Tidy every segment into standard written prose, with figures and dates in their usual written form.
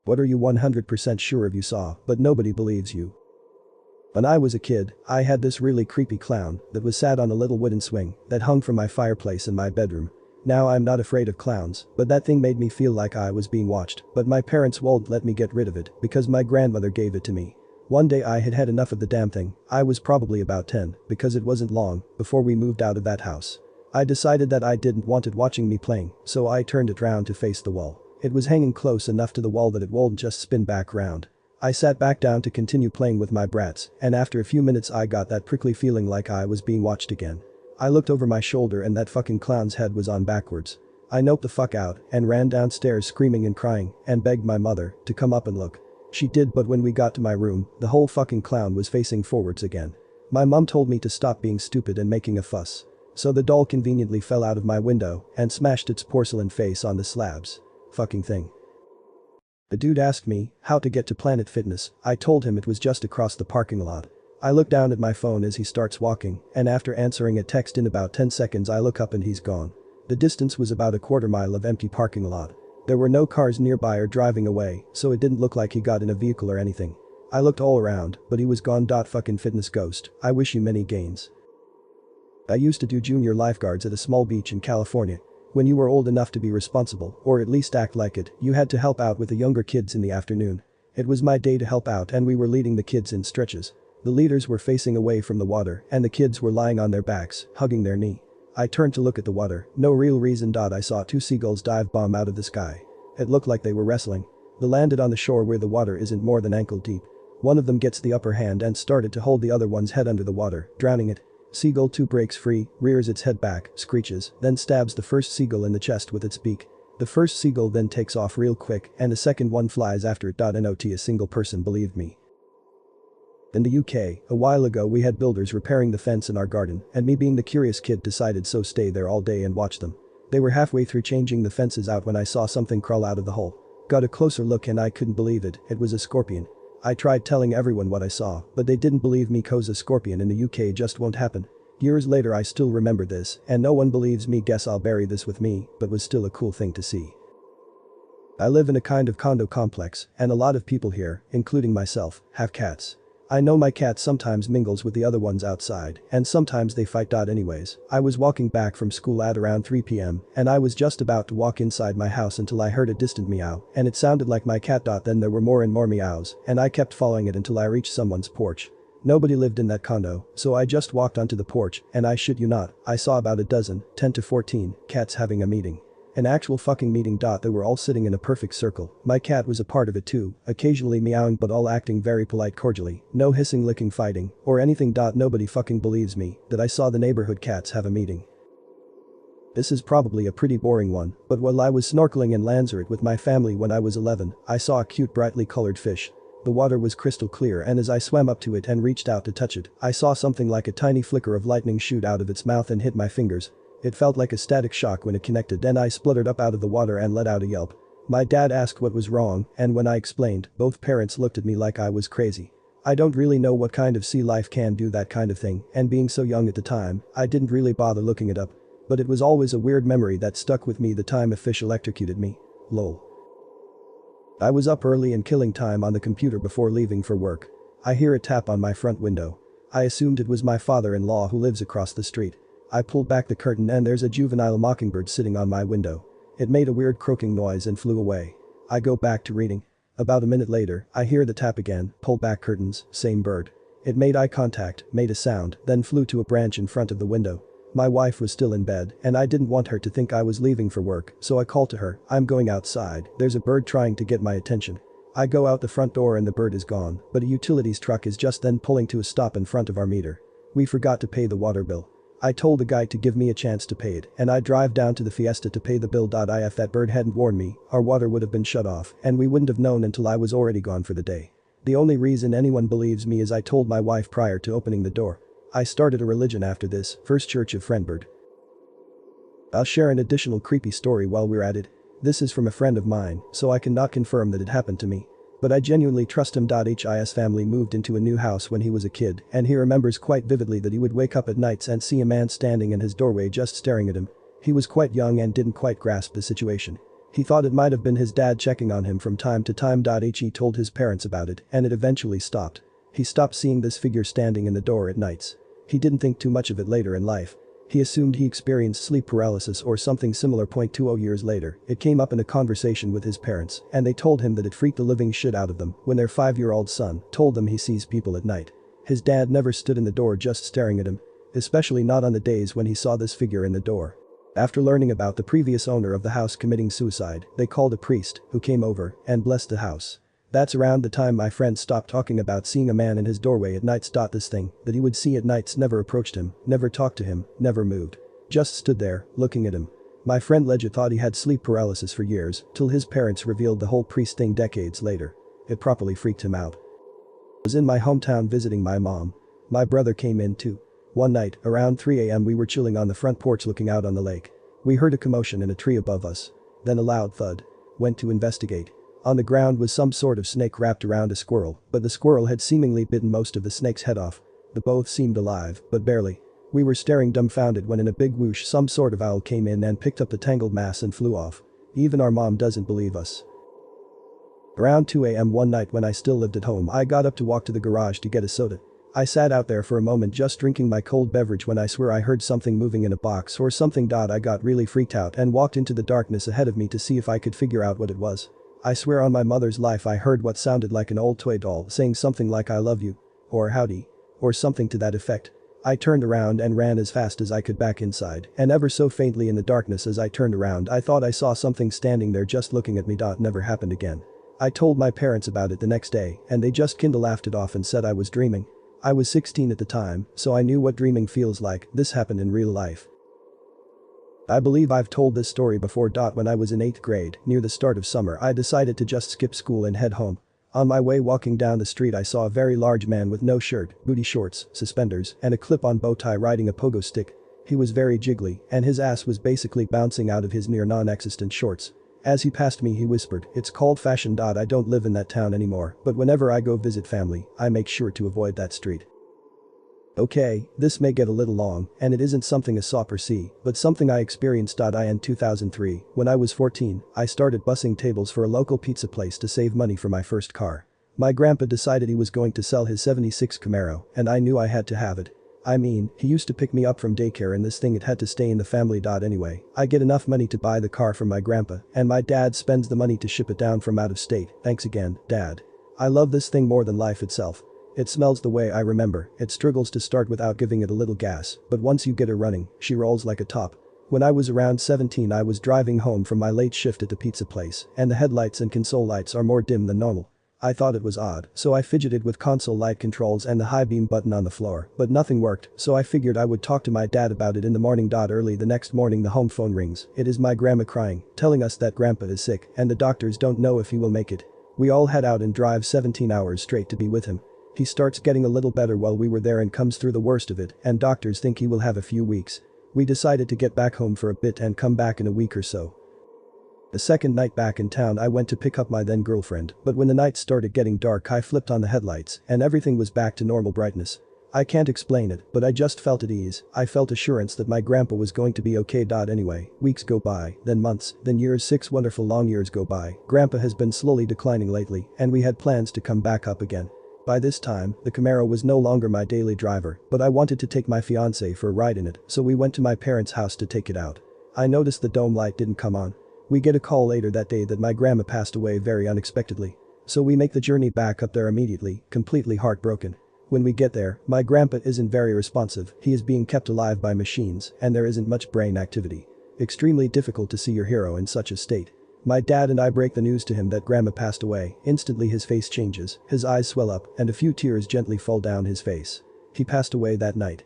What are you 100% sure of you saw, but nobody believes you? When I was a kid, I had this really creepy clown that was sat on a little wooden swing that hung from my fireplace in my bedroom. Now I'm not afraid of clowns, but that thing made me feel like I was being watched, but my parents won't let me get rid of it because my grandmother gave it to me. One day I had had enough of the damn thing. I was probably about 10 because it wasn't long before we moved out of that house. I decided that I didn't want it watching me playing, so I turned it round to face the wall. It was hanging close enough to the wall that it won't just spin back round. I sat back down to continue playing with my brats, and after a few minutes I got that prickly feeling like I was being watched again. I looked over my shoulder and that fucking clown's head was on backwards. I noped the fuck out and ran downstairs screaming and crying and begged my mother to come up and look. She did, but when we got to my room, the whole fucking clown was facing forwards again. My mom told me to stop being stupid and making a fuss. So the doll conveniently fell out of my window and smashed its porcelain face on the slabs. Fucking thing. The dude asked me how to get to Planet Fitness. I told him it was just across the parking lot. I look down at my phone as he starts walking, and after answering a text in about 10 seconds I look up and he's gone. The distance was about a quarter mile of empty parking lot. There were no cars nearby or driving away, so it didn't look like he got in a vehicle or anything. I looked all around, but he was gone. Fucking fitness ghost, I wish you many gains. I used to do junior lifeguards at a small beach in California. When you were old enough to be responsible, or at least act like it, you had to help out with the younger kids in the afternoon. It was my day to help out and we were leading the kids in stretches. The leaders were facing away from the water and the kids were lying on their backs, hugging their knee. I turned to look at the water, no real reason. I saw two seagulls dive bomb out of the sky. It looked like they were wrestling. They landed on the shore where the water isn't more than ankle deep. One of them gets the upper hand and started to hold the other one's head under the water, drowning it. Seagull 2 breaks free, rears its head back, screeches, then stabs the first seagull in the chest with its beak. The first seagull then takes off real quick and the second one flies after it. Not a single person believed me. In the UK, a while ago we had builders repairing the fence in our garden and me being the curious kid decided so stay there all day and watch them. They were halfway through changing the fences out when I saw something crawl out of the hole. Got a closer look and I couldn't believe it was a scorpion. I tried telling everyone what I saw, but they didn't believe me cause a scorpion in the UK just won't happen. Years later I still remember this and no one believes me. Guess I'll bury this with me, but was still a cool thing to see. I live in a kind of condo complex and a lot of people here, including myself, have cats. I know my cat sometimes mingles with the other ones outside and sometimes they fight. Anyways, I was walking back from school at around 3 p.m. and I was just about to walk inside my house until I heard a distant meow and it sounded like my cat. Then there were more and more meows and I kept following it until I reached someone's porch. Nobody lived in that condo, so I just walked onto the porch and I shit you not, I saw about a dozen, 10 to 14, cats having a meeting. An actual fucking meeting. They were all sitting in a perfect circle. My cat was a part of it too, occasionally meowing but all acting very polite cordially, no hissing, licking, fighting, or anything. Nobody fucking believes me that I saw the neighborhood cats have a meeting. This is probably a pretty boring one, but while I was snorkeling in Lanzarote with my family when I was 11, I saw a cute brightly colored fish. The water was crystal clear and as I swam up to it and reached out to touch it, I saw something like a tiny flicker of lightning shoot out of its mouth and hit my fingers. It felt like a static shock when it connected and I spluttered up out of the water and let out a yelp. My dad asked what was wrong and when I explained, both parents looked at me like I was crazy. I don't really know what kind of sea life can do that kind of thing and being so young at the time, I didn't really bother looking it up. But it was always a weird memory that stuck with me the time a fish electrocuted me. Lol. I was up early and killing time on the computer before leaving for work. I hear a tap on my front window. I assumed it was my father-in-law who lives across the street. I pulled back the curtain and there's a juvenile mockingbird sitting on my window. It made a weird croaking noise and flew away. I go back to reading. About a minute later, I hear the tap again, pull back curtains, same bird. It made eye contact, made a sound, then flew to a branch in front of the window. My wife was still in bed and I didn't want her to think I was leaving for work, so I called to her, I'm going outside, there's a bird trying to get my attention. I go out the front door and the bird is gone, but a utilities truck is just then pulling to a stop in front of our meter. We forgot to pay the water bill. I told the guy to give me a chance to pay it and I drive down to the Fiesta to pay the bill. If that bird hadn't warned me, our water would have been shut off and we wouldn't have known until I was already gone for the day. The only reason anyone believes me is I told my wife prior to opening the door. I started a religion after this, First Church of Friendbird. I'll share an additional creepy story while we're at it. This is from a friend of mine, so I cannot confirm that it happened to me. But I genuinely trust him. His family moved into a new house when he was a kid and he remembers quite vividly that he would wake up at nights and see a man standing in his doorway just staring at him. He was quite young and didn't quite grasp the situation. He thought it might have been his dad checking on him from time to time. He told his parents about it and it eventually stopped. He stopped seeing this figure standing in the door at nights. He didn't think too much of it later in life. He assumed he experienced sleep paralysis or something similar. 20 years later, it came up in a conversation with his parents and they told him that it freaked the living shit out of them when their 5-year-old son told them he sees people at night. His dad never stood in the door just staring at him, especially not on the days when he saw this figure in the door. After learning about the previous owner of the house committing suicide, they called a priest who came over and blessed the house. That's around the time my friend stopped talking about seeing a man in his doorway at nights. This thing that he would see at nights never approached him, never talked to him, never moved. Just stood there, looking at him. My friend legit thought he had sleep paralysis for years, till his parents revealed the whole priest thing decades later. It properly freaked him out. I was in my hometown visiting my mom. My brother came in too. One night, around 3 a.m. we were chilling on the front porch looking out on the lake. We heard a commotion in a tree above us. Then a loud thud. Went to investigate. On the ground was some sort of snake wrapped around a squirrel, but the squirrel had seemingly bitten most of the snake's head off. The both seemed alive, but barely. We were staring dumbfounded when in a big whoosh some sort of owl came in and picked up the tangled mass and flew off. Even our mom doesn't believe us. Around 2 a.m. one night when I still lived at home, I got up to walk to the garage to get a soda. I sat out there for a moment just drinking my cold beverage when I swear I heard something moving in a box or something. I got really freaked out and walked into the darkness ahead of me to see if I could figure out what it was. I swear on my mother's life I heard what sounded like an old toy doll saying something like "I love you" or "howdy" or something to that effect. I turned around and ran as fast as I could back inside, and ever so faintly in the darkness as I turned around I thought I saw something standing there just looking at me. Never happened again. I told my parents about it the next day and they just kinda laughed it off and said I was dreaming. I was 16 at the time, so I knew what dreaming feels like. This happened in real life. I believe I've told this story before. When I was in 8th grade, near the start of summer, I decided to just skip school and head home. On my way walking down the street I saw a very large man with no shirt, booty shorts, suspenders, and a clip-on bow tie riding a pogo stick. He was very jiggly, and his ass was basically bouncing out of his near non-existent shorts. As he passed me he whispered, "It's called fashion. I don't live in that town anymore, but whenever I go visit family, I make sure to avoid that street." Okay, this may get a little long, and it isn't something a saw or see, but something I experienced. In 2003, when I was 14, I started bussing tables for a local pizza place to save money for my first car. My grandpa decided he was going to sell his '76 Camaro, and I knew I had to have it. I mean, he used to pick me up from daycare and this thing it had to stay in the family. Anyway, I get enough money to buy the car from my grandpa, and my dad spends the money to ship it down from out of state. Thanks again, Dad. I love this thing more than life itself. It smells the way I remember. It struggles to start without giving it a little gas, but once you get her running, she rolls like a top. When I was around 17 I was driving home from my late shift at the pizza place, and the headlights and console lights are more dim than normal. I thought it was odd, so I fidgeted with console light controls and the high beam button on the floor, but nothing worked, so I figured I would talk to my dad about it in the morning. Early the next morning the home phone rings. It is my grandma crying, telling us that grandpa is sick and the doctors don't know if he will make it. We all head out and drive 17 hours straight to be with him. He starts getting a little better while we were there and comes through the worst of it, and doctors think he will have a few weeks. We decided to get back home for a bit and come back in a week or so. The second night back in town I went to pick up my then girlfriend, but when the night started getting dark I flipped on the headlights and everything was back to normal brightness. I can't explain it, but I just felt at ease. I felt assurance that my grandpa was going to be okay. Anyway, weeks go by, then months, then years. 6 wonderful long years go by. Grandpa has been slowly declining lately, and we had plans to come back up again. By this time, the Camaro was no longer my daily driver, but I wanted to take my fiancée for a ride in it, so we went to my parents' house to take it out. I noticed the dome light didn't come on. We get a call later that day that my grandma passed away very unexpectedly. So we make the journey back up there immediately, completely heartbroken. When we get there, my grandpa isn't very responsive, he is being kept alive by machines, and there isn't much brain activity. Extremely difficult to see your hero in such a state. My dad and I break the news to him that grandma passed away. Instantly his face changes, his eyes swell up, and a few tears gently fall down his face. He passed away that night.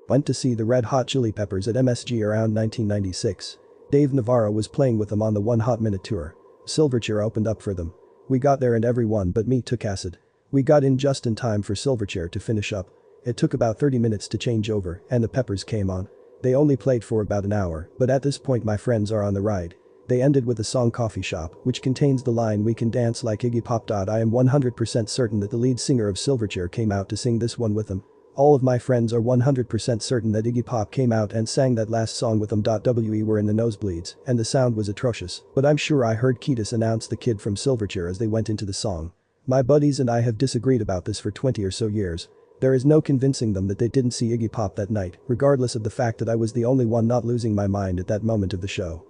Went to see the Red Hot Chili Peppers at MSG around 1996. Dave Navarro was playing with them on the One Hot Minute tour. Silverchair opened up for them. We got there and everyone but me took acid. We got in just in time for Silverchair to finish up. It took about 30 minutes to change over, and the Peppers came on. They only played for about an hour, but at this point my friends are on the ride. They ended with the song Coffee Shop, which contains the line "We can dance like Iggy Pop." I am 100% certain that the lead singer of Silverchair came out to sing this one with them. All of my friends are 100% certain that Iggy Pop came out and sang that last song with them. We were in the nosebleeds, and the sound was atrocious, but I'm sure I heard Ketis announce the kid from Silverchair as they went into the song. My buddies and I have disagreed about this for 20 or so years. There is no convincing them that they didn't see Iggy Pop that night, regardless of the fact that I was the only one not losing my mind at that moment of the show.